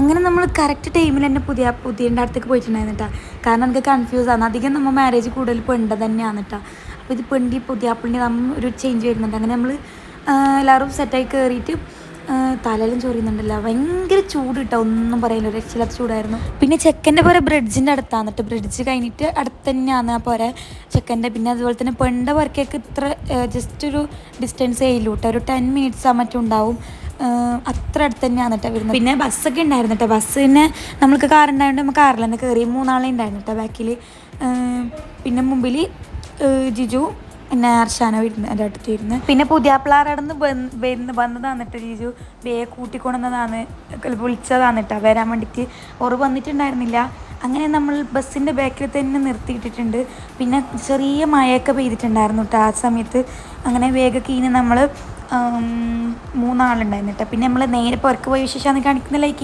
അങ്ങനെ നമ്മൾ കറക്റ്റ് ടൈമിൽ തന്നെ പുതിയൻ്റെ അടുത്തേക്ക് പോയിട്ടുണ്ടായിരുന്നു കേട്ടോ. കാരണം എനിക്ക് കൺഫ്യൂസാണ്. അധികം നമ്മൾ മാരേജ് കൂടുതൽ പെണ്ട തന്നെയാണ് കേട്ടോ. അപ്പോൾ ഇത് പുതിയാപ്പിളിൻ്റെ നമ്മൾ ഒരു ചേഞ്ച് വരുന്നുണ്ട്. അങ്ങനെ നമ്മൾ എല്ലാവരും സെറ്റായി കയറിയിട്ട് തലയിലും ചൊറിയുന്നുണ്ടല്ലോ. ഭയങ്കര ചൂട് കിട്ടുക, ഒന്നും പറയില്ല, രക്ഷയില്ലാത്ത ചൂടായിരുന്നു. പിന്നെ ചെക്കൻ്റെ പോരെ ബ്രിഡ്ജിൻ്റെ അടുത്താണ് കേട്ടോ. ബ്രിഡ്ജ് കഴിഞ്ഞിട്ട് അടുത്ത് തന്നെയാണ് ആ പോരെ ചെക്കൻ്റെ. പിന്നെ അതുപോലെ തന്നെ പെണ്ട പോരക്കേക്ക് ഇത്ര ജസ്റ്റ് ഒരു ഡിസ്റ്റൻസ് ചെയ്യില്ല കേട്ടോ. ഒരു 10 മിനിറ്റ്സ് മറ്റും ഉണ്ടാവും. അത്ര അടുത്ത് തന്നെയാണ് കേട്ടോ വരുന്നത്. പിന്നെ ബസ്സൊക്കെ ഉണ്ടായിരുന്നു കേട്ടോ. ബസ്സിന് നമ്മൾക്ക് കാറുണ്ടായതുകൊണ്ട് നമ്മൾ കാറിൽ തന്നെ കയറി. 3 ആളെ ഉണ്ടായിരുന്നു കേട്ടോ ബാക്കിൽ. പിന്നെ മുമ്പിൽ ജിജു പിന്നെ അർഷാന വരുന്നത് എൻ്റെ അടുത്ത് വരുന്നത്. പിന്നെ പുതിയാപ്പിളാറടന്ന് വന്നതാണ് കേട്ടോ. ജിജു കൂട്ടിക്കൊണ്ടുവന്നതാണ്, വിളിച്ചതാണ് കേട്ടോ വരാൻ വേണ്ടിയിട്ട്. ഓറ് വന്നിട്ടുണ്ടായിരുന്നില്ല. അങ്ങനെ നമ്മൾ ബസ്സിൻ്റെ ബാക്കിൽ തന്നെ നിർത്തിയിട്ടിട്ടുണ്ട്. പിന്നെ ചെറിയ മഴയൊക്കെ പെയ്തിട്ടുണ്ടായിരുന്നു കേട്ടോ ആ സമയത്ത്. അങ്ങനെ വേഗമൊക്കെ ഇനി നമ്മൾ 3 ആളുണ്ടായിരുന്നു കേട്ടോ. പിന്നെ നമ്മൾ നേരെ പുറക്ക് പോയ വിശേഷമാണ് കാണിക്കുന്ന ലൈക്ക്